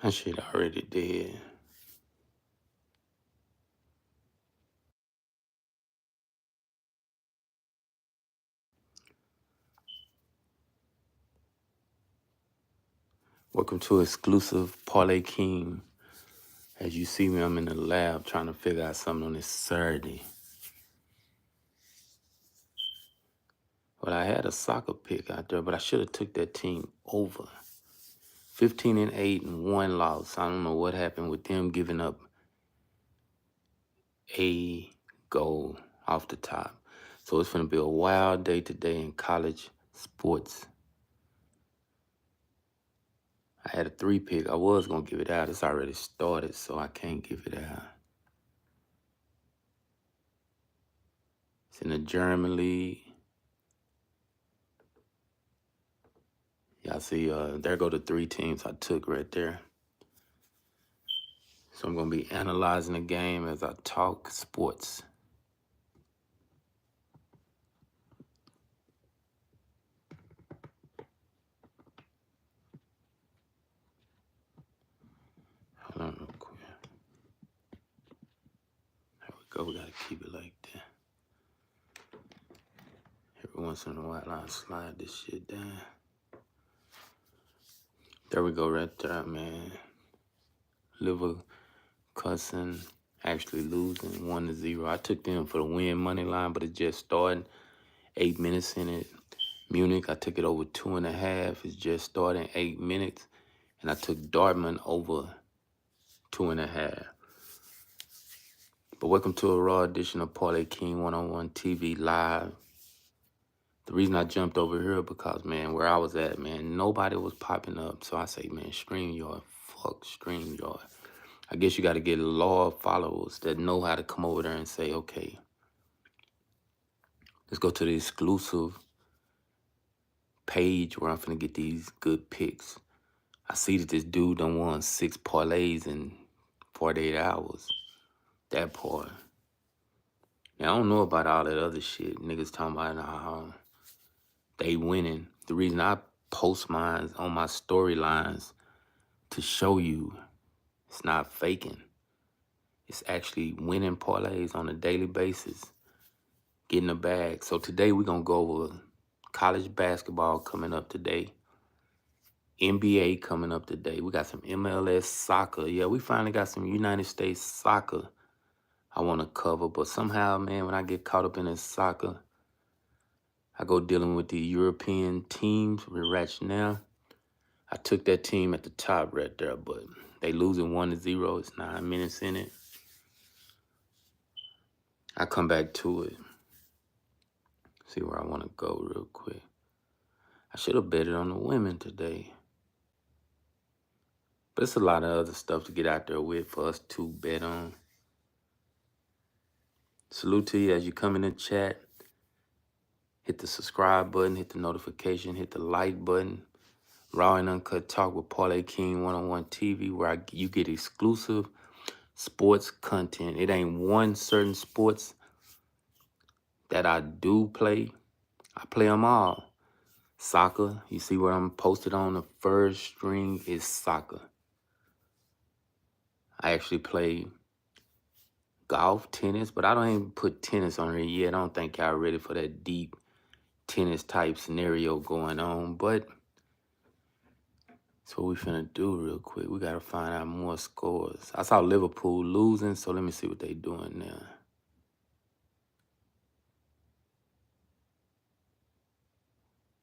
That shit already dead. Welcome to exclusive Parlay King. As you see me, I'm in the lab trying to figure out something on this Saturday. Well, I had a soccer pick out there, but I should have took that team over. 15-8 and 1 loss. I don't know what happened with them giving up a goal off the top. So it's going to be a wild day today in college sports. I had a 3 pick. I was going to give it out. It's already started, so I can't give it out. It's in the German league. Y'all see, there go the 3 teams I took right there. So I'm going to be analyzing the game as I talk sports. Hold on real quick. There we go. We got to keep it like that. Every once in a while, I'll slide this shit down. There we go right there, man. Liver cussing, actually losing 1-0. I took them for the win money line, but it just started. 8 minutes in it. Munich, I took it over 2.5. It's just starting 8 minutes. And I took Dortmund over 2.5. But welcome to a raw edition of Parlay King 101 TV live. The reason I jumped over here because, man, where I was at, man, nobody was popping up. So I say, man, StreamYard, fuck StreamYard. I guess you got to get a lot of followers that know how to come over there and say, okay, let's go to the exclusive page where I'm finna get these good picks. I see that this dude done won 6 parlays in 48 hours. That part. Now, I don't know about all that other shit. Niggas talking about how they winning. The reason I post mine on my storylines to show you it's not faking. It's actually winning parlays on a daily basis, getting a bag. So today we're going to go over college basketball coming up today, NBA coming up today. We got some MLS soccer. Yeah, we finally got some United States soccer I want to cover. But somehow, man, when I get caught up in this soccer, I go dealing with the European teams. We're right now. I took that team at the top right there, but they losing 1-0. It's 9 minutes in it. I come back to it. See where I want to go real quick. I should have betted on the women today. But it's a lot of other stuff to get out there with for us to bet on. Salute to you as you come in the chat. Hit the subscribe button, hit the notification, hit the like button. Raw and Uncut Talk with Parlay King 101 TV, where you get exclusive sports content. It ain't one certain sports that I do play. I play them all. Soccer, you see where I'm posted on the first string is soccer. I actually play golf, tennis, but I don't even put tennis on here yet. I don't think y'all ready for that deep tennis type scenario going on, but that's what we finna do real quick. We gotta find out more scores. I saw Liverpool losing, so let me see what they doing now.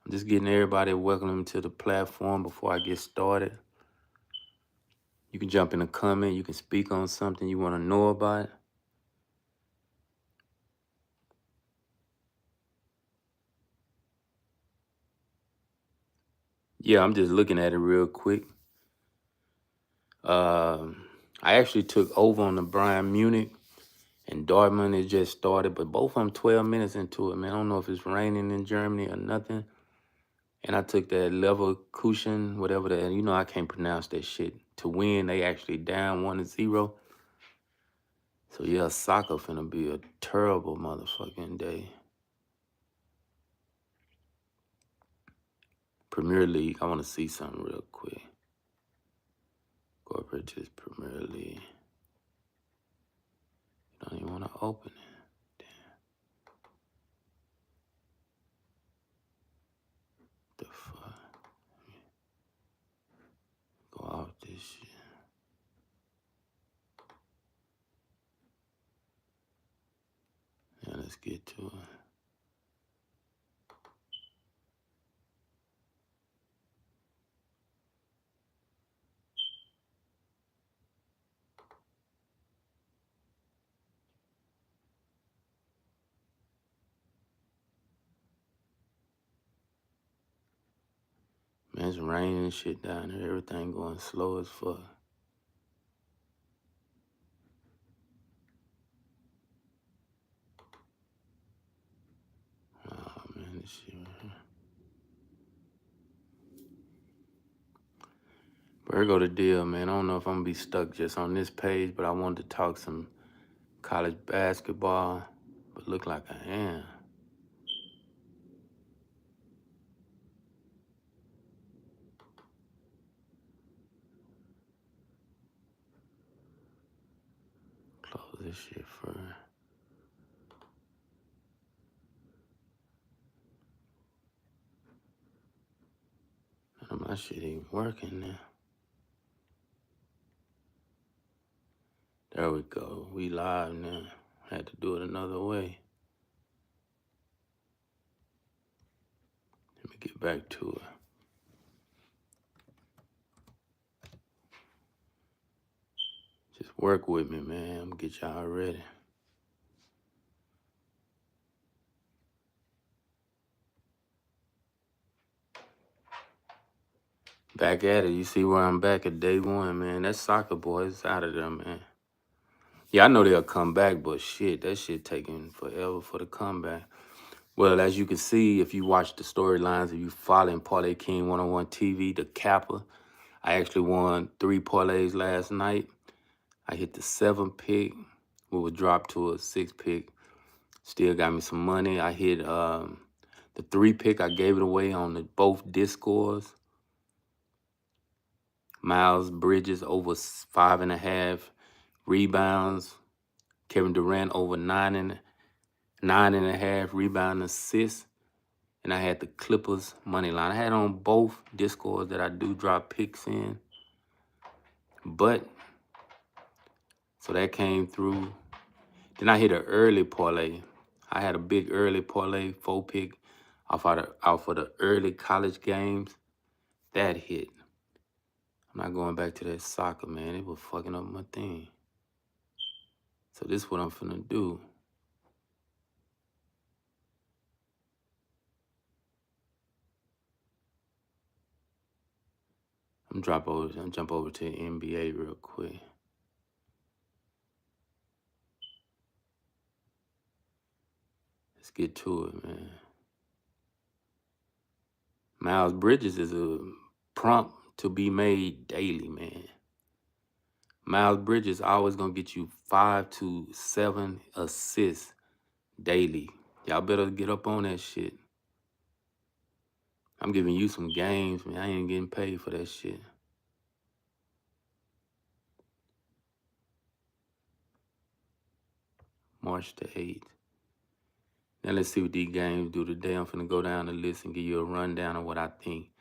I'm just getting everybody welcome to the platform before I get started. You can jump in a comment. You can speak on something you want to know about. Yeah, I'm just looking at it real quick. I actually took over on the Bayern Munich and Dortmund. It just started, but both of them 12 minutes into it, man. I don't know if it's raining in Germany or nothing. And I took that Leverkusen, whatever that, you know, I can't pronounce that shit. To win, they actually down 1-0. So yeah, soccer finna be a terrible motherfucking day. Premier League, I want to see something real quick. Corporate is Premier League. You don't even want to open it. Damn. The fuck? Go off this shit. Yeah, let's get to it. Man, it's raining and shit down there. Everything going slow as fuck. Oh, man, this shit right here. But here go the deal, man. I don't know if I'm going to be stuck just on this page, but I wanted to talk some college basketball, but look like I am. Close this shit first. None of my shit ain't working now. There we go. We live now. Had to do it another way. Let me get back to it. Just work with me, man. I'm gonna get y'all ready. Back at it. You see where I'm back at day one, man. That soccer boy is out of there, man. Yeah, I know they'll come back, but shit, that shit taking forever for the comeback. Well, as you can see, if you watch the storylines, if you following Parlay King 101 TV, the capper, I actually won 3 parlays last night. I hit the 7 pick. We would drop to a 6 pick. Still got me some money. I hit the 3 pick. I gave it away on both Discords. Miles Bridges over 5.5 rebounds. Kevin Durant over 9.5 rebound assists. And I had the Clippers money line. I had on both Discords that I do drop picks in. But, so that came through. Then I hit an early parlay. I had a big early parlay, 4 pick off of the early college games. That hit. I'm not going back to that soccer, man. It was fucking up my thing. So this is what I'm finna do. I'm jump over to the NBA real quick. Let's get to it, man. Miles Bridges is a prompt to be made daily, man. Miles Bridges always gonna get you 5 to 7 assists daily. Y'all better get up on that shit. I'm giving you some games, man. I ain't getting paid for that shit. March the 8th. Now let's see what these games do today. I'm finna go down the list and give you a rundown of what I think.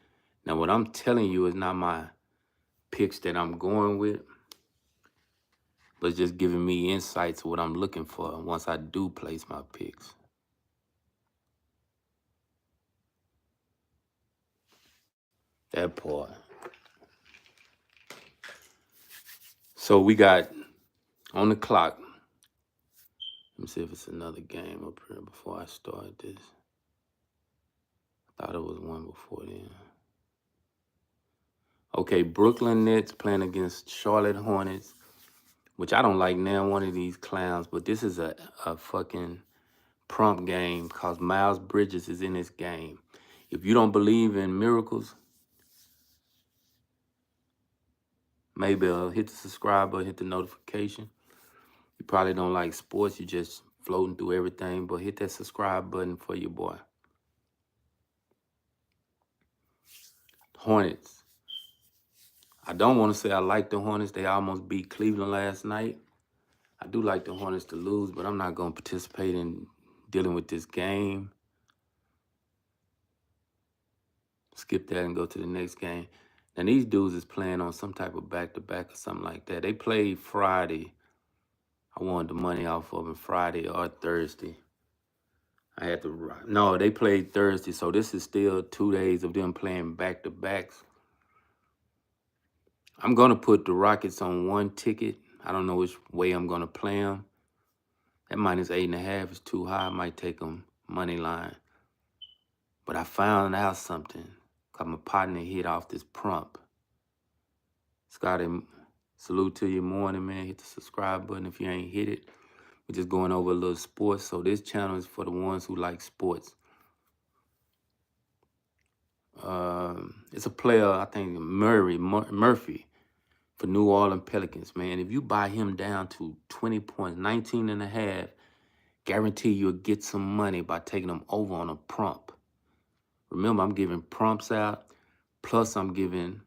Now what I'm telling you is not my picks that I'm going with, but it's just giving me insights of what I'm looking for once I do place my picks. That part. So we got on the clock. Let me see if it's another game up here before I start this. I thought it was one before then. Okay, Brooklyn Nets playing against Charlotte Hornets, which I don't like now one of these clowns, but this is a fucking prompt game because Miles Bridges is in this game. If you don't believe in miracles, maybe hit the subscribe button, hit the notification. You probably don't like sports, you just floating through everything, but hit that subscribe button for your boy. Hornets. I don't want to say I like the Hornets. They almost beat Cleveland last night. I do like the Hornets to lose, but I'm not going to participate in dealing with this game. Skip that and go to the next game. Now, these dudes is playing on some type of back-to-back or something like that. They played Friday. I wanted the money off of them Friday or Thursday. I had to, no, they played Thursday, so this is still 2 days of them playing back-to-backs. I'm going to put the Rockets on one ticket. I don't know which way I'm going to play them. That -8.5 is too high. I might take them money line. But I found out something. Cause my partner hit off this prompt. Scotty, salute to you morning, man. Hit the subscribe button if you ain't hit it. We're just going over a little sports. So this channel is for the ones who like sports. It's a player, I think Murphy for New Orleans Pelicans, man. If you buy him down to 20 points, 19.5, guarantee you'll get some money by taking them over on a prompt. Remember, I'm giving prompts out, plus I'm giving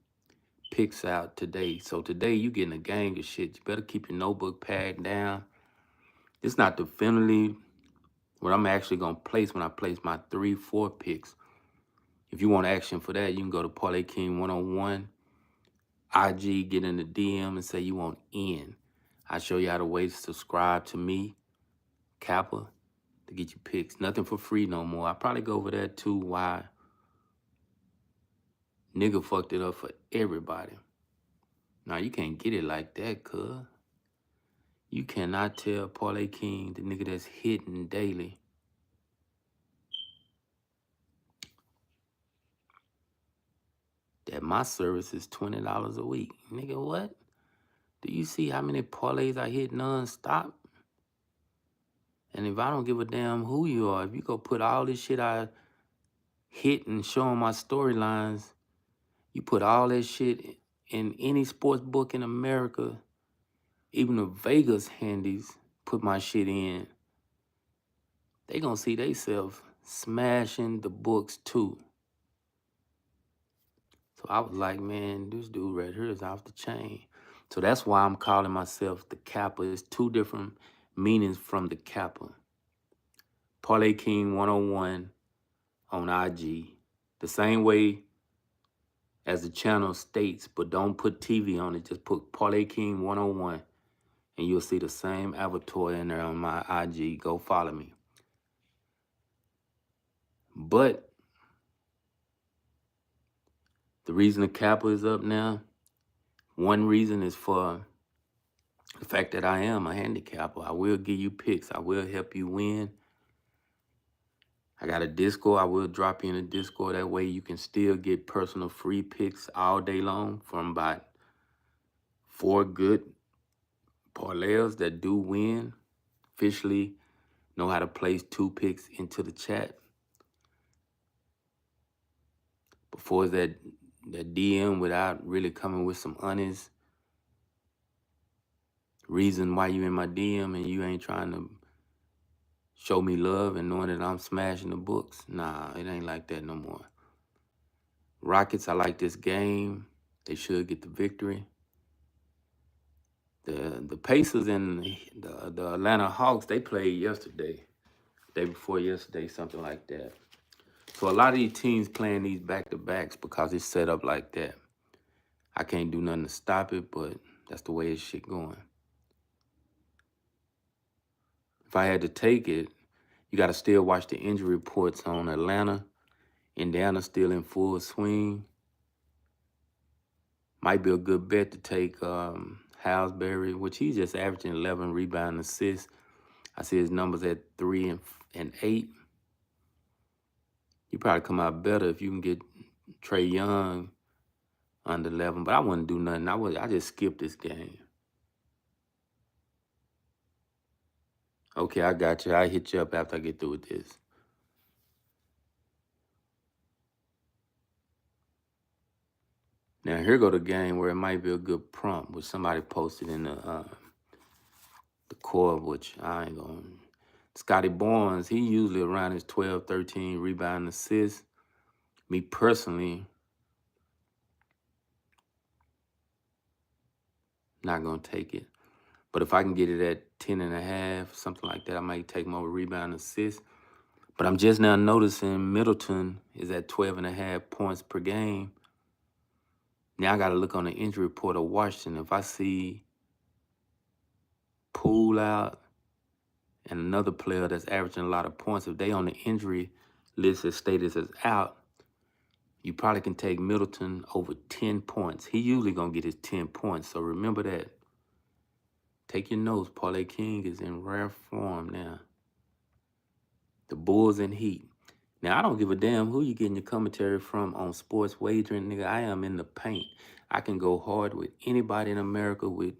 picks out today. So today you getting a gang of shit. You better keep your notebook pad down. It's not definitively what I'm actually going to place when I place my 3-4 picks. If you want action for that, you can go to PARLAYKING101, IG, get in the DM and say you want in. I'll show you how to wait to subscribe to me, Kappa, to get you picks. Nothing for free no more. I'll probably go over that too, why nigga fucked it up for everybody. Now, you can't get it like that, cuz. You cannot tell Parlay King, the nigga that's hitting daily, that my service is $20 a week. Nigga, what? Do you see how many parlays I hit non-stop? And if I don't give a damn who you are, if you go put all this shit I hit and show on my storylines, you put all that shit in any sports book in America, even the Vegas handies put my shit in, they gonna see theyself smashing the books too. So I was like, man, this dude right here is off the chain. So that's why I'm calling myself the Kappa. It's two different meanings from the Kappa. Parlay King 101 on IG. The same way as the channel states, but don't put TV on it. Just put Parlay King 101 and you'll see the same avatar in there on my IG. Go follow me. But the reason the Kappa is up now, one reason is for the fact that I am a handicapper. I will give you picks. I will help you win. I got a Discord. I will drop you in a Discord. That way you can still get personal free picks all day long from about 4 good parlayers that do win. Officially know how to place 2 picks into the chat. Before that DM without really coming with some honest reason why you in my DM and you ain't trying to show me love and knowing that I'm smashing the books. Nah, it ain't like that no more. Rockets, I like this game. They should get the victory. The Pacers and the Atlanta Hawks, they played yesterday. Day before yesterday, something like that. So a lot of these teams playing these back-to-backs because it's set up like that. I can't do nothing to stop it, but that's the way this shit going. If I had to take it, you got to still watch the injury reports on Atlanta. Indiana still in full swing. Might be a good bet to take Hailsbury, which he's just averaging 11 rebound assists. I see his numbers at 3 and 8. You probably come out better if you can get Trey Young under 11, but I wouldn't do nothing. I just skip this game. Okay, I got you. I'll hit you up after I get through with this. Now, here go the game where it might be a good prompt, which somebody posted in the core, which I ain't going to. Scotty Barnes, he usually around his 12, 13 rebound assists. Me personally, Not going to take it. But if I can get it at 10.5, something like that, I might take more rebound assist. But I'm just now noticing Middleton is at 12.5 points per game. Now I got to look on the injury report of Washington. If I see Poole out and another player that's averaging a lot of points, if they on the injury list as status as out, you probably can take Middleton over 10 points. He usually going to get his 10 points, so remember that. Take your notes. Parlay King is in rare form now. The Bulls and Heat. Now, I don't give a damn who you getting your commentary from on sports wagering, nigga. I am in the paint. I can go hard with anybody in America with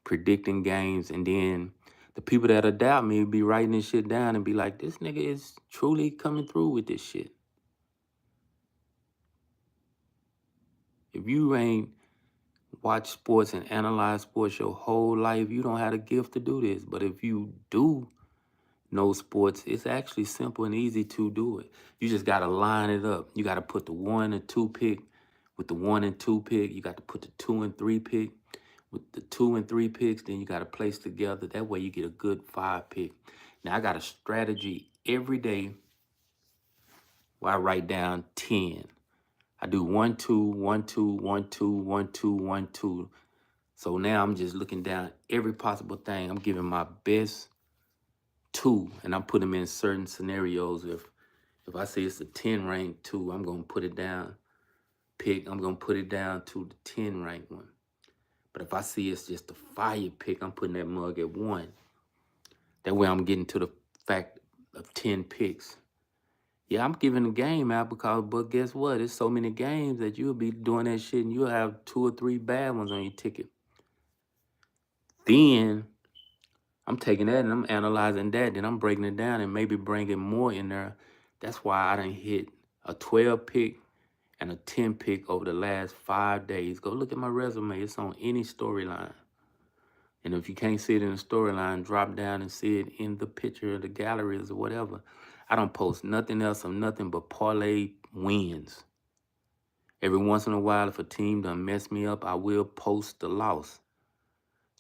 predicting games, and then the people that doubt me be writing this shit down and be like, this nigga is truly coming through with this shit. If you ain't watch sports and analyze sports your whole life, you don't have a gift to do this. But if you do know sports, it's actually simple and easy to do it. You just got to line it up. You got to put the 1 and 2 pick with the 1 and 2 pick. You got to put the 2 and 3 pick with the 2 and 3 picks. Then you got to place together. That way you get a good 5 pick. Now I got a strategy every day where I write down 10. I do 1, 2, 1, 2, 1, 2, 1, 2, 1, 2. So now I'm just looking down every possible thing. I'm giving my best 2, and I'm putting them in certain scenarios. If I say it's a 10 rank 2, I'm gonna put it down. I'm gonna put it down to the 10 rank one. But if I see it's just a fire pick, I'm putting that mug at 1. That way I'm getting to the fact of 10 picks. Yeah, I'm giving the game out but guess what? There's so many games that you'll be doing that shit and you'll have 2 or 3 bad ones on your ticket. Then I'm taking that and I'm analyzing that. Then I'm breaking it down and maybe bringing more in there. That's why I done hit a 12 pick and a 10 pick over the last 5 days. Go look at my resume. It's on any storyline. And if you can't see it in the storyline, drop down and see it in the picture of the galleries or whatever. I don't post nothing else or nothing but parlay wins. Every once in a while, if a team done mess me up, I will post the loss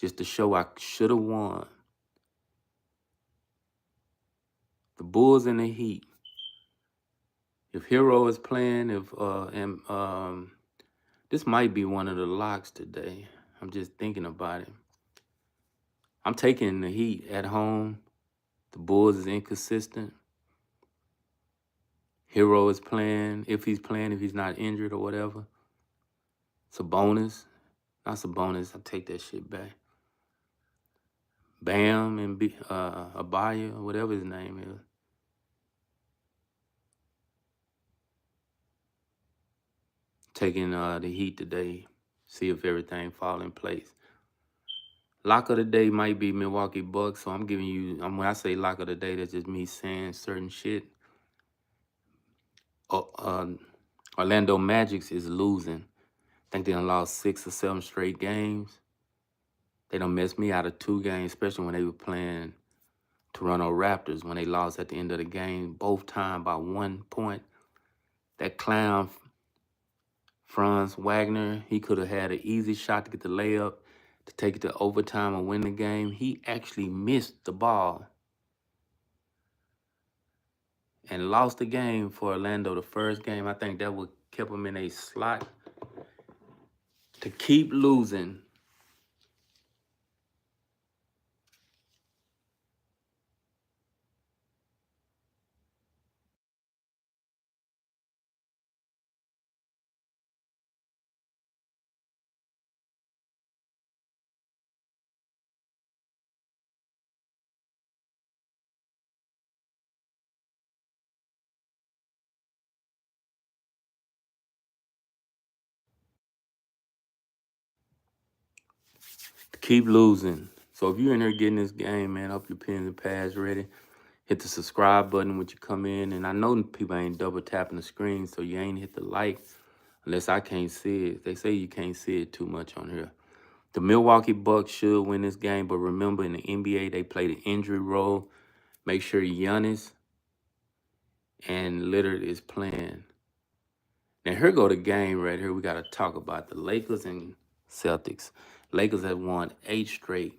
just to show I should have won. The Bulls and the Heat. If Hero is playing, this might be one of the locks today. I'm just thinking about it. I'm taking the Heat at home. The Bulls is inconsistent. Hero is playing. If he's not injured or whatever. Sabonis. Not Sabonis. I take that shit back. Bam and Abaya, whatever his name is. Taking the Heat today. See if everything fall in place. Lock of the day might be Milwaukee Bucks. So I'm giving you, when I say lock of the day, that's just me saying certain shit. Orlando Magic is losing. I think they done lost 6 or 7 straight games. They done messed me out of 2 games, especially when they were playing Toronto Raptors, when they lost at the end of the game, both times by 1 point. That clown, Franz Wagner, he could have had an easy shot to get the layup, to take it to overtime and win the game. He actually missed the ball and lost the game for Orlando the first game. I think that would keep them in a slot to keep losing. Keep losing. So if you're in there getting this game, man, up your pens and pads ready. Hit the subscribe button when you come in. And I know people ain't double tapping the screen, so you ain't hit the like unless I can't see it. They say you can't see it too much on here. The Milwaukee Bucks should win this game, but remember in the NBA, they play the injury role. Make sure Giannis and Lillard is playing. Now here go the game right here. We got to talk about the Lakers and Celtics. Lakers have won 8 straight.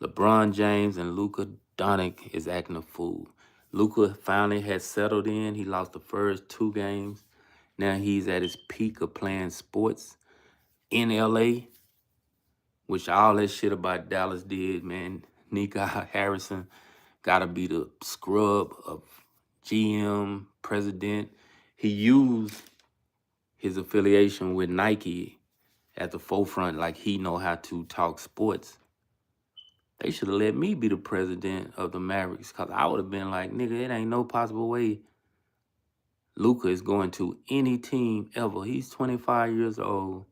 LeBron James and Luka Doncic is acting a fool. Luka finally has settled in. He lost the first 2 games. Now he's at his peak of playing sports in LA, which all that shit about Dallas did, man. Nika Harrison gotta be the scrub of GM, president. He used his affiliation with Nike at the forefront like he know how to talk sports. They should have let me be the president of the Mavericks, because I would have been like, nigga, it ain't no possible way Luka is going to any team ever. He's 25 years old.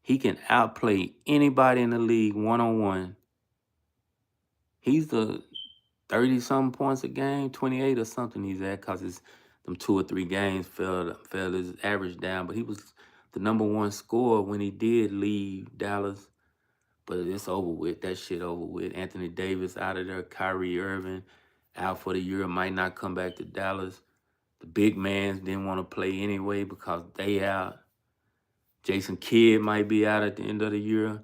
He can outplay anybody in the league one-on-one. He's the 30-something points a game, 28 or something he's at, because it's them 2 or 3 games fell his average down. But he was the #1 scorer when he did leave Dallas. But it's over with. That shit over with. Anthony Davis out of there. Kyrie Irving out for the year. Might not come back to Dallas. The big mans didn't want to play anyway because they out. Jason Kidd might be out at the end of the year.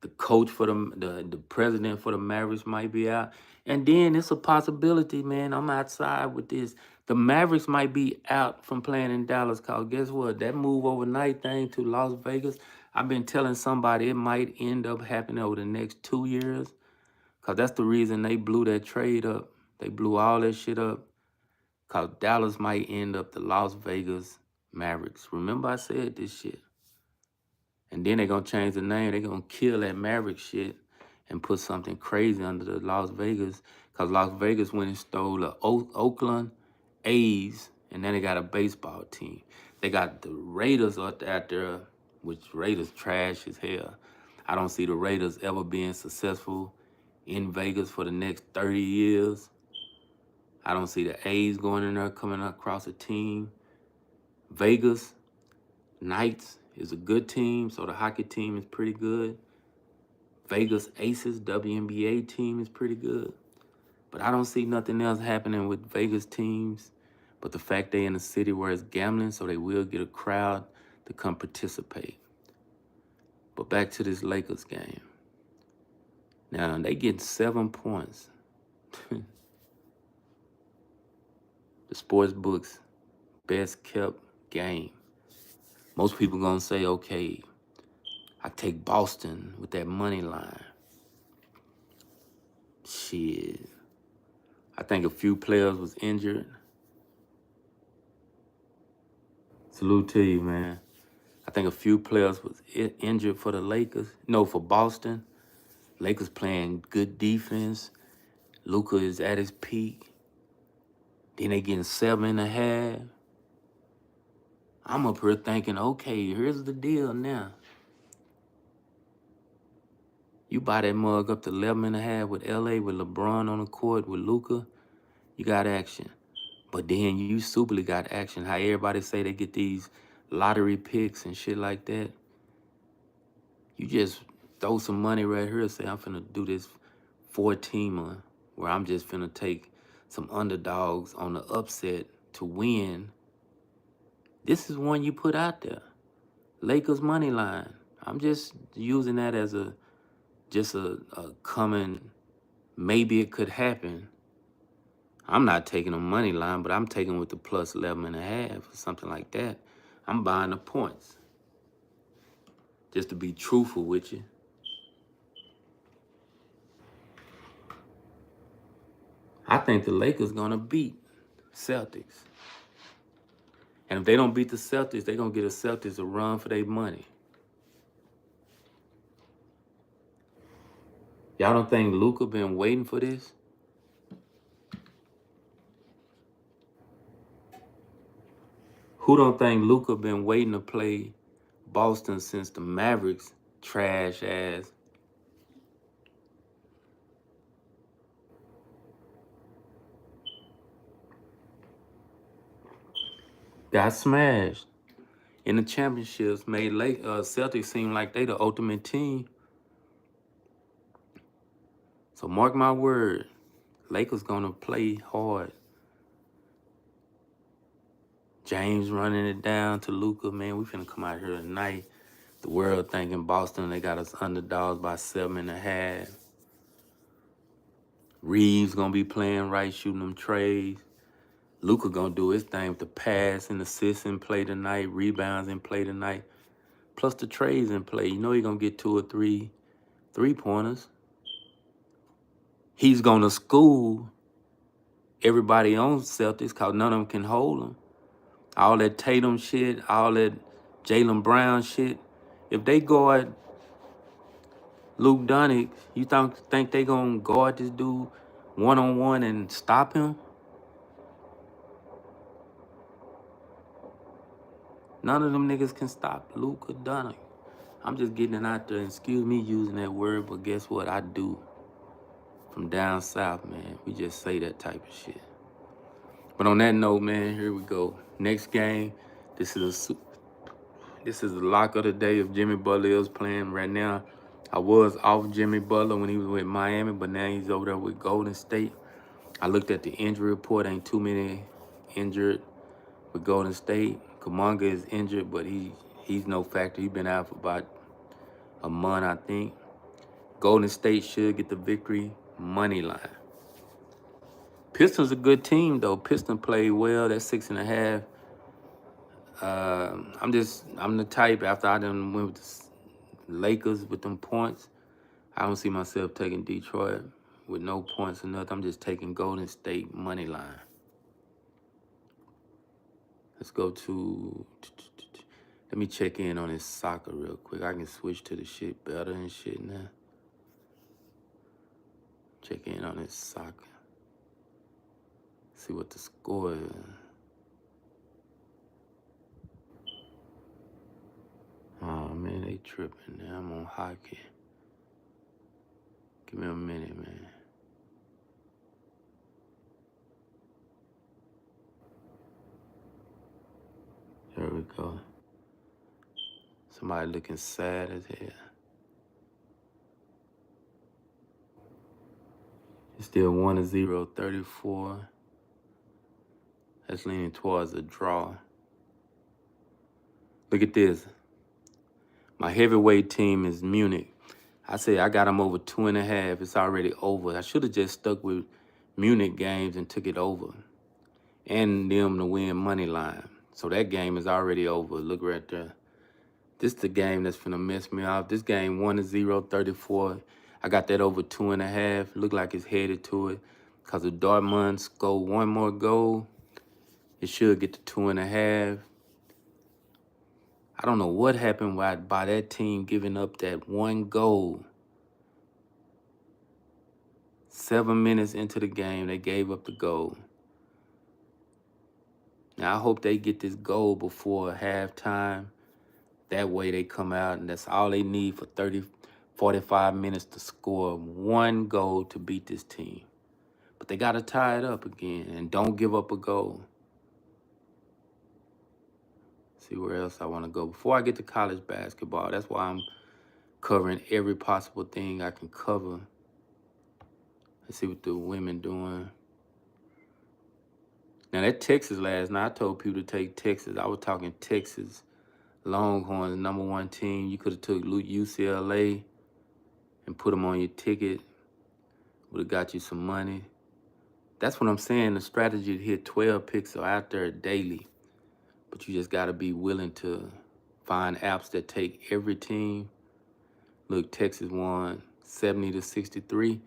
The coach for the president for the Mavericks might be out. And then it's a possibility, man. I'm outside with this. The Mavericks might be out from playing in Dallas, because guess what? That move overnight thing to Las Vegas, I've been telling somebody it might end up happening over the next 2 years, because that's the reason they blew that trade up. They blew all that shit up, because Dallas might end up the Las Vegas Mavericks. Remember I said this shit. And then they're going to change the name. They're going to kill that Maverick shit and put something crazy under the Las Vegas. Because Las Vegas went and stole the Oakland A's, and then they got a baseball team. They got the Raiders out there, which Raiders trash as hell. I don't see the Raiders ever being successful in Vegas for the next 30 years. I don't see the A's going in there coming across a team. Vegas Knights is a good team, so the hockey team is pretty good. Vegas Aces, WNBA team is pretty good. But I don't see nothing else happening with Vegas teams but the fact they in a city where it's gambling, so they will get a crowd to come participate. But back to this Lakers game. Now, they getting 7 points. The sports books best kept game. Most people gonna say, okay, I take Boston with that money line. Shit. I think a few players was injured. Salute to you, man. I think a few players was injured for the Lakers. No, for Boston. Lakers playing good defense. Luka is at his peak. Then they getting 7.5. I'm up here thinking, okay, here's the deal now. You buy that mug up to 11.5 with LA, with LeBron on the court, with Luka, you got action. But then you superly got action. How everybody say they get these lottery picks and shit like that. You just throw some money right here and say, I'm finna do this 4-teamer where I'm just finna take some underdogs on the upset to win. This is one you put out there. Lakers money line. I'm just using that as a coming, maybe it could happen. I'm not taking a money line, but I'm taking with the plus 11.5 or something like that. I'm buying the points. Just to be truthful with you. I think the Lakers gonna beat Celtics. And if they don't beat the Celtics, they're gonna get the Celtics a run for their money. Y'all don't think Luka been waiting for this? Who don't think Luka been waiting to play Boston since the Mavericks trash ass? Got smashed in the championships, made Celtics seem like they the ultimate team. So mark my word, Lakers gonna play hard. James running it down to Luka, man. We finna come out here tonight. The world thinking Boston, they got us underdogs by 7.5. Reeves gonna be playing right, shooting them trays. Luka gonna do his thing with the pass and assists and play tonight, rebounds and play tonight, plus the trays and play. You know he gonna get 2 or 3 3-pointers. He's gonna school everybody on Celtics because none of them can hold him. All that Tatum shit, all that Jaylen Brown shit. If they guard Luke Doncic, you think they gonna guard this dude one-on-one and stop him? None of them niggas can stop Luke Doncic. I'm just getting it out there, and excuse me using that word, but guess what? I do. From down south, man. We just say that type of shit. But on that note, man, here we go. Next game, this is the lock of the day if Jimmy Butler is playing right now. I was off Jimmy Butler when he was with Miami, but now he's over there with Golden State. I looked at the injury report. Ain't too many injured with Golden State. Kuminga is injured, but he's no factor. He's been out for about a month, I think. Golden State should get the victory. Money line. Pistons a good team though. Pistons played well. That's 6.5. I'm the type after I done went with the Lakers with them points. I don't see myself taking Detroit with no points or nothing. I'm just taking Golden State money line. Let's go to. Let me check in on this soccer real quick. I can switch to the shit better and shit now. Check in on this soccer. See what the score is. Oh man, they tripping now. I'm on hockey. Give me a minute, man. There we go. Somebody looking sad as hell. It's still 1-0, 34. That's leaning towards a draw. Look at this. My heavyweight team is Munich. I say I got them over 2.5. It's already over. I should have just stuck with Munich games and took it over. And them to win money line. So that game is already over. Look right there. This is the game that's finna mess me off. This game 1-0, 34. I got that over 2.5. Look like it's headed to it. Because if Dortmund score one more goal, it should get to 2.5. I don't know what happened by that team giving up that one goal. 7 minutes into the game, they gave up the goal. Now, I hope they get this goal before halftime. That way they come out, and that's all they need for 45 minutes to score one goal to beat this team. But they got to tie it up again, and don't give up a goal. See where else I want to go. Before I get to college basketball, that's why I'm covering every possible thing I can cover. Let's see what the women doing. Now, that Texas last night, I told people to take Texas. I was talking Texas Longhorns, #1 team. You could have took UCLA and put them on your ticket. Would have got you some money. That's what I'm saying. The strategy to hit 12 picks are out there daily. But you just got to be willing to find apps that take every team. Look, Texas won 70-63.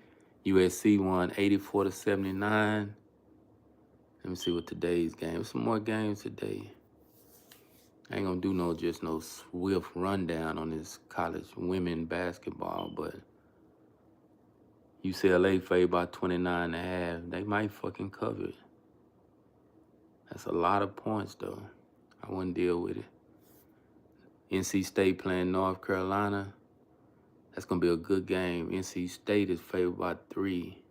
USC won 84-79. Let me see what today's game. Some more games today. I ain't gonna do no swift rundown on this college women basketball, but UCLA favored by 29.5. They might fucking cover it. That's a lot of points though. I wouldn't deal with it. NC State playing North Carolina. That's gonna be a good game. NC State is favored by 3.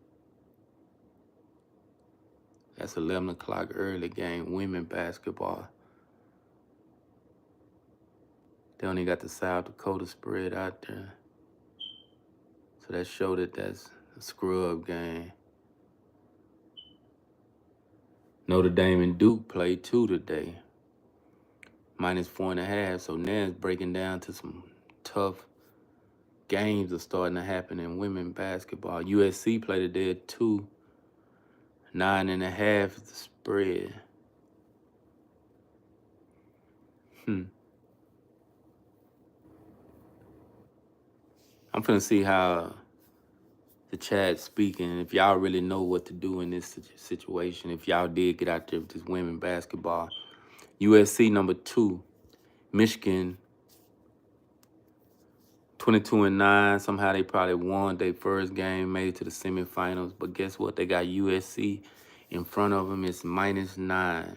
That's 11 o'clock early game, women basketball. They only got the South Dakota spread out there. So that showed that that's a scrub game. Notre Dame and Duke played 2 today. -4.5, so now it's breaking down to some tough games are starting to happen in women basketball. USC played today at 2. 9.5 is the spread. I'm finna see how the chat's speaking. If y'all really know what to do in this situation, if y'all did get out there with this women basketball. USC number 2. Michigan 22-9. Somehow they probably won their first game, made it to the semifinals. But guess what? They got USC in front of them. It's -9.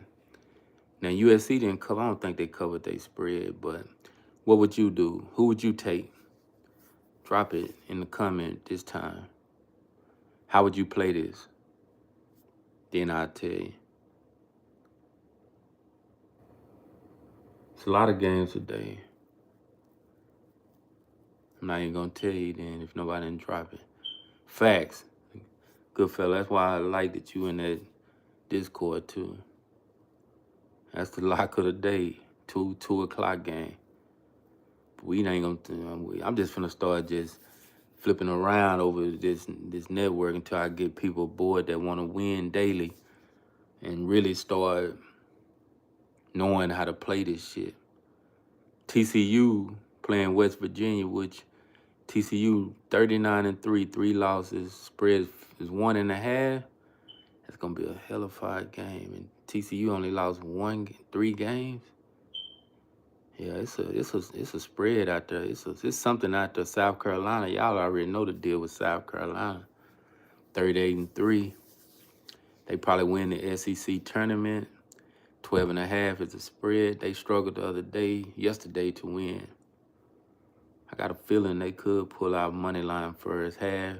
Now, USC didn't cover. I don't think they covered their spread. But what would you do? Who would you take? Drop it in the comment this time. How would you play this? Then I'll tell you. It's a lot of games today. I'm not even going to tell you then if nobody didn't drop it. Facts. Good fella. That's why I like that you in that Discord too. That's the lock of the day. 2 o'clock game. But we ain't gonna. I'm just finna start just flipping around over this network until I get people bored that want to win daily, and really start knowing how to play this shit. TCU playing West Virginia, which TCU 39-3, 3 losses. Spread is 1.5. That's gonna be a hellified game, and TCU only lost 3 games. Yeah, it's a spread out there. It's something out there. South Carolina, y'all already know the deal with South Carolina. 38-3. They probably win the SEC tournament. 12.5 is the spread. They struggled yesterday to win. I got a feeling they could pull out money line first half.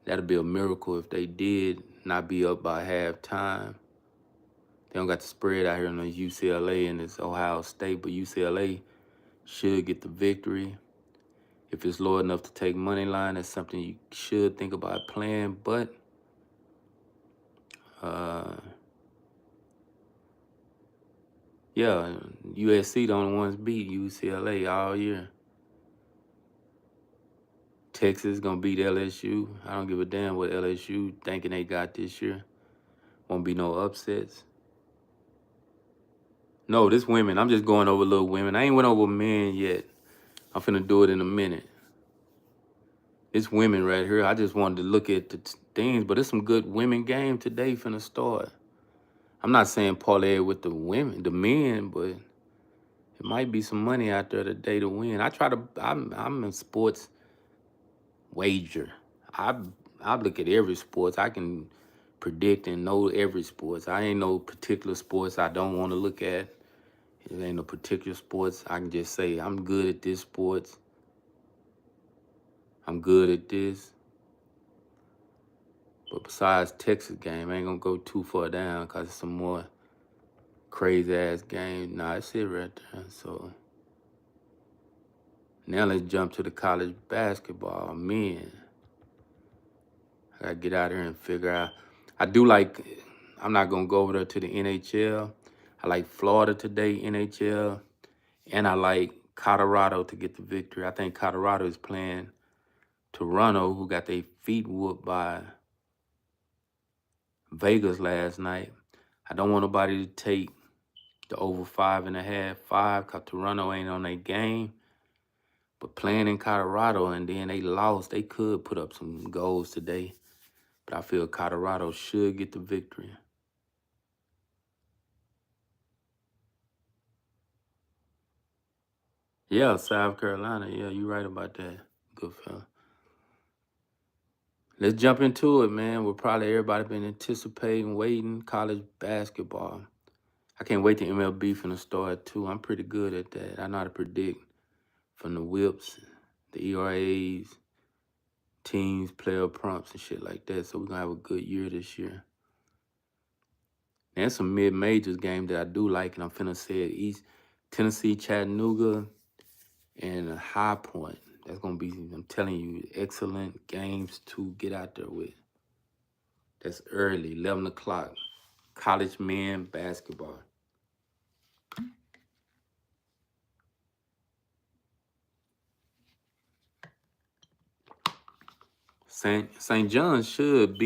That'd be a miracle if they did not be up by halftime. They don't got the spread out here on the UCLA and it's Ohio State, but UCLA should get the victory. If it's low enough to take money line, that's something you should think about playing. But yeah, USC the only ones beat UCLA all year. Texas gonna beat LSU. I don't give a damn what LSU thinking they got this year. Won't be no upsets. No, this women. I'm just going over little women. I ain't went over men yet. I'm finna do it in a minute. It's women right here. I just wanted to look at the things, but it's some good women game today finna start. I'm not saying parlay with the men, but it might be some money out there today to win. I'm in sports wager. I look at every sports. I can predict and know every sports. I ain't no particular sports I don't want to look at. It ain't no particular sports. I can just say I'm good at this sports. I'm good at this. But besides Texas game, I ain't gonna go too far down because it's some more crazy ass game. Nah, that's it right there. So now let's jump to the college basketball. Men, I gotta get out here and figure out. I'm not gonna go over there to the NHL. I like Florida today, NHL. And I like Colorado to get the victory. I think Colorado is playing Toronto, who got their feet whooped by Vegas last night. I don't want nobody to take the over 5.5, 5, because Toronto ain't on their game. But playing in Colorado and then they lost, they could put up some goals today. But I feel Colorado should get the victory. Yeah, South Carolina. Yeah, you're right about that. Good fella. Let's jump into it, man. We're probably everybody been anticipating, waiting, college basketball. I can't wait to MLB finna start too. I'm pretty good at that. I know how to predict from the whips, the ERAs, teams, player prompts, and shit like that. So we're gonna have a good year this year. There's some mid-majors game that I do like, and I'm finna say it. East Tennessee, Chattanooga, and High Point. That's gonna be, I'm telling you, excellent games to get out there with. That's early, 11 o'clock. College men basketball. St. John's should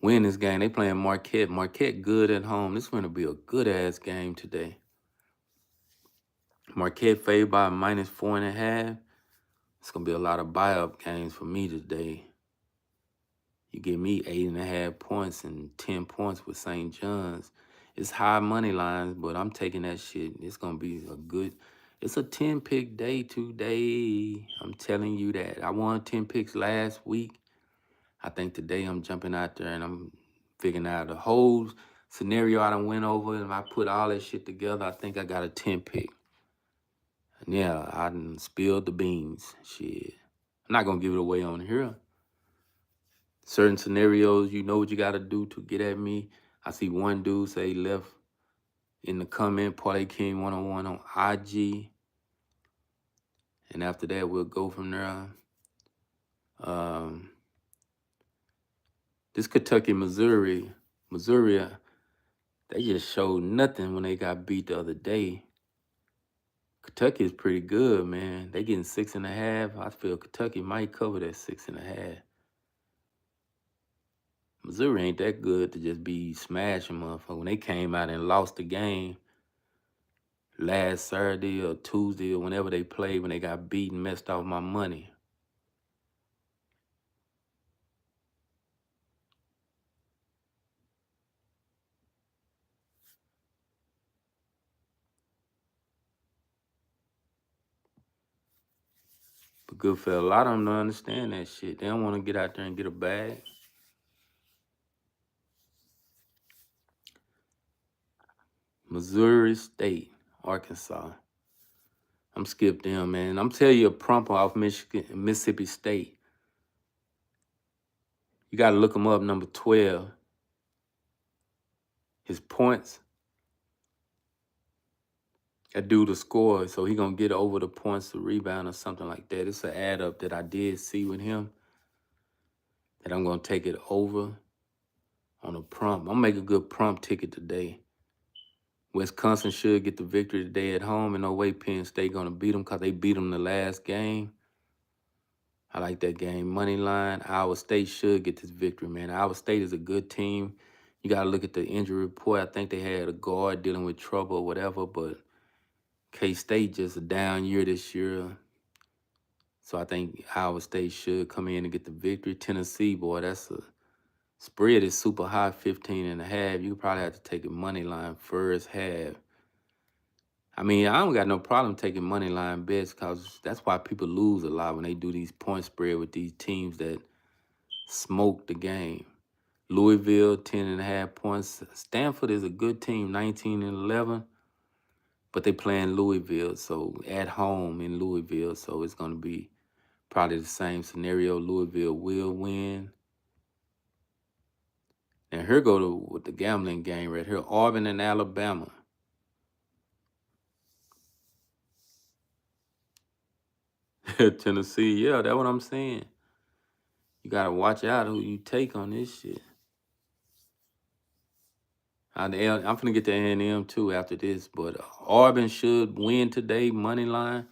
win this game. They playing Marquette. Marquette good at home. This going to be a good-ass game today. Marquette favored by -4.5. It's going to be a lot of buy-up games for me today. You give me 8.5 points and 10 points with St. John's. It's high money lines, but I'm taking that shit. It's going to be it's a 10-pick day today. I'm telling you that. I won 10 picks last week. I think today I'm jumping out there and I'm figuring out the whole scenario I done went over. And if I put all that shit together, I think I got a 10 pick. And yeah, I done spilled the beans. Shit. I'm not going to give it away on here. Certain scenarios, you know what you got to do to get at me. I see one dude say left in the comment, PARLAYKING101 on IG. And after that, we'll go from there. This Kentucky, Missouri, they just showed nothing when they got beat the other day. Kentucky is pretty good, man. They getting 6.5. I feel Kentucky might cover that 6.5. Missouri ain't that good to just be smashing motherfuckers. When they came out and lost the game last Saturday or Tuesday or whenever they played, when they got beat and messed off my money. But good fella, a lot of them don't understand that shit. They don't want to get out there and get a bag. Missouri State, Arkansas. I'm skipped them, man. I'm telling you a prompt off Mississippi State. You got to look him up, number 12. His points. That dude to score, so he going to get over the points to rebound or something like that. It's an add up that I did see with him that I'm going to take it over on a prompt. I'm going to make a good prompt ticket today. Wisconsin should get the victory today at home, and no way Penn State going to beat them because they beat them the last game. I like that game. Money line, Iowa State should get this victory, man. Iowa State is a good team. You got to look at the injury report. I think they had a guard dealing with trouble or whatever, but K-State just a down year this year. So I think Iowa State should come in and get the victory. Tennessee, boy, that's a spread is super high, 15.5. You probably have to take a money line first half. I mean, I don't got no problem taking money line bets because that's why people lose a lot when they do these point spread with these teams that smoke the game. Louisville, 10.5 points. Stanford is a good team, 19-11. But they playing Louisville, so at home in Louisville, so it's going to be probably the same scenario. Louisville will win. And here go with the gambling game right here. Auburn and Alabama. Tennessee, yeah, that's what I'm saying. You got to watch out who you take on this shit. I'm going to get to A&M too after this, but Auburn should win today, money line.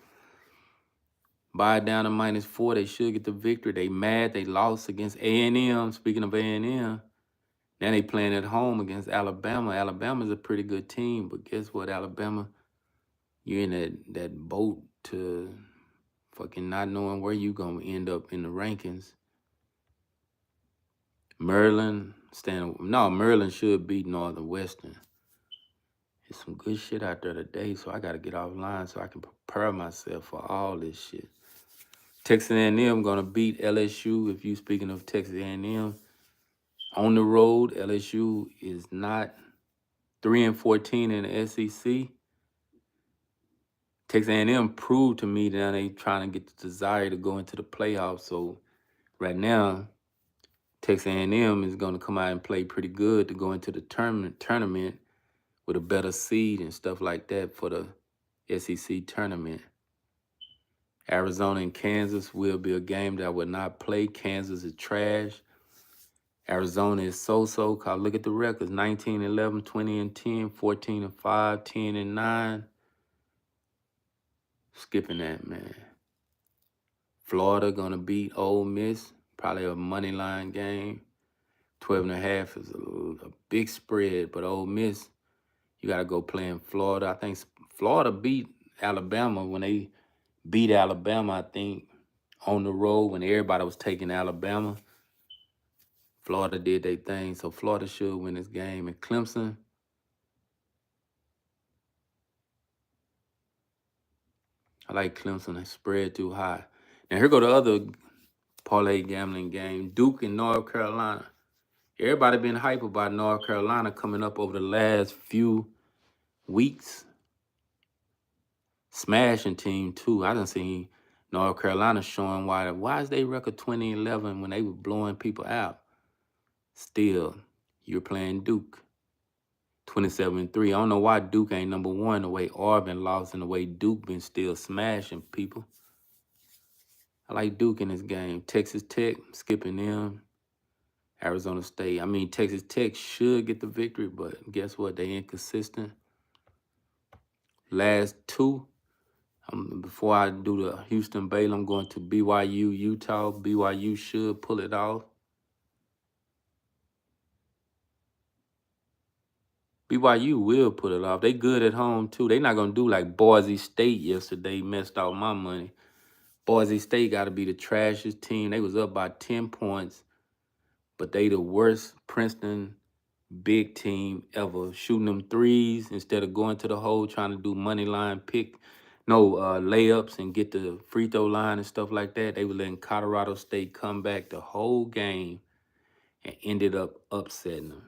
Buy it down to -4. They should get the victory. They mad. They lost against A&M. Speaking of A&M, now they playing at home against Alabama. Alabama's a pretty good team, but guess what, Alabama? You're in that boat to fucking not knowing where you going to end up in the rankings. Maryland should beat Northwestern. There's some good shit out there today, so I got to get offline so I can prepare myself for all this shit. Texas A&M going to beat LSU. If you speaking of Texas A&M, on the road, LSU is not 3-14 in the SEC. Texas A&M proved to me that they trying to get the desire to go into the playoffs. So right now, Texas A&M is going to come out and play pretty good to go into the tournament with a better seed and stuff like that for the SEC tournament. Arizona and Kansas will be a game that I would not play. Kansas is trash. Arizona is so-so. Cause look at the records: 19-11, 20-10, 14-5, 10-9. Skipping that, man. Florida gonna beat Ole Miss. probably a money line game. 12.5 is a big spread, but Ole Miss, you got to go play in Florida. I think Florida beat Alabama when they beat Alabama, I think, on the road when everybody was taking Alabama. Florida did their thing, so Florida should win this game. And Clemson, I like Clemson. They spread too high. Now here go the other parlay gambling game, Duke and North Carolina. Everybody been hype about North Carolina coming up over the last few weeks. Smashing team too. I done seen North Carolina showing why is they record 20-11 when they were blowing people out? Still, you're playing Duke. 27-3. I don't know why Duke ain't number one the way Auburn lost and the way Duke been still smashing people. I like Duke in this game. Texas Tech, skipping them. Arizona State. I mean, Texas Tech should get the victory, but guess what? They inconsistent. Last two. Before I do the Houston Baylor, I'm going to BYU, Utah. BYU should pull it off. BYU will pull it off. They good at home, too. They not going to do like Boise State yesterday, messed all my money. Boise State got to be the trashiest team. They was up by 10 points, but they the worst Princeton big team ever. Shooting them threes instead of going to the hole, trying to do money line layups and get the free throw line and stuff like that. They were letting Colorado State come back the whole game and ended up upsetting them.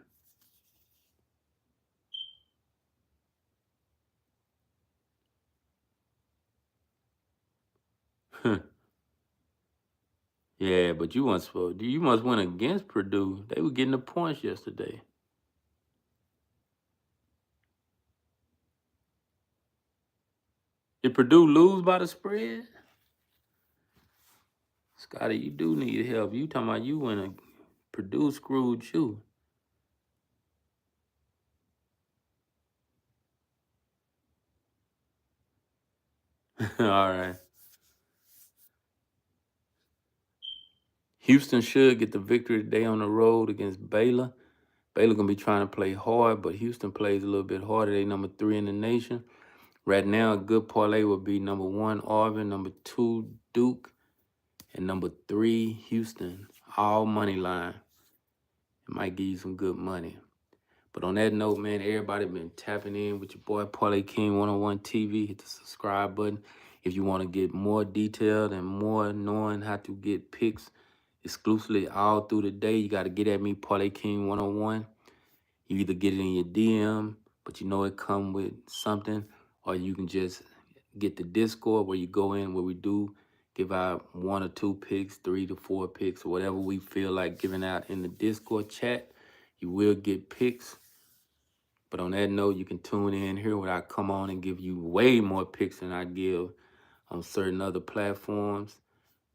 Yeah, but you must win against Purdue. They were getting the points yesterday. Did Purdue lose by the spread? Scotty, you do need help. You talking about you win Purdue screwed you. All right. Houston should get the victory today on the road against Baylor. Baylor going to be trying to play hard, but Houston plays a little bit harder. They number 3 in the nation. Right now, a good parlay would be number 1, Auburn, number 2, Duke, and number 3, Houston. All money line. It might give you some good money. But on that note, man, everybody been tapping in with your boy, PARLAYKING101TV. Hit the subscribe button if you want to get more detailed and more knowing how to get picks exclusively all through the day. You got to get at me, PARLAYKING101. You either get it in your DM, but you know it come with something, or you can just get the Discord where you go in where we do give out 1 or 2 picks, 3 to 4 picks, or whatever we feel like giving out in the Discord chat. You will get picks. But on that note, you can tune in here where I come on and give you way more picks than I give on certain other platforms.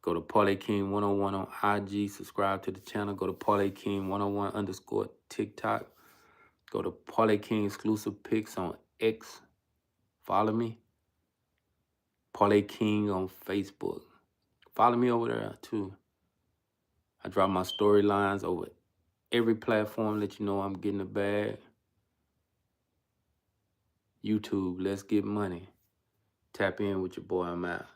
Go to PARLAYKING101 on IG. Subscribe to the channel. Go to PARLAYKING101_ TikTok. Go to Parlay King exclusive picks on X. Follow me. Parlay King on Facebook. Follow me over there too. I drop my storylines over every platform. Let you know I'm getting the bag. YouTube, let's get money. Tap in with your boy. I'm out.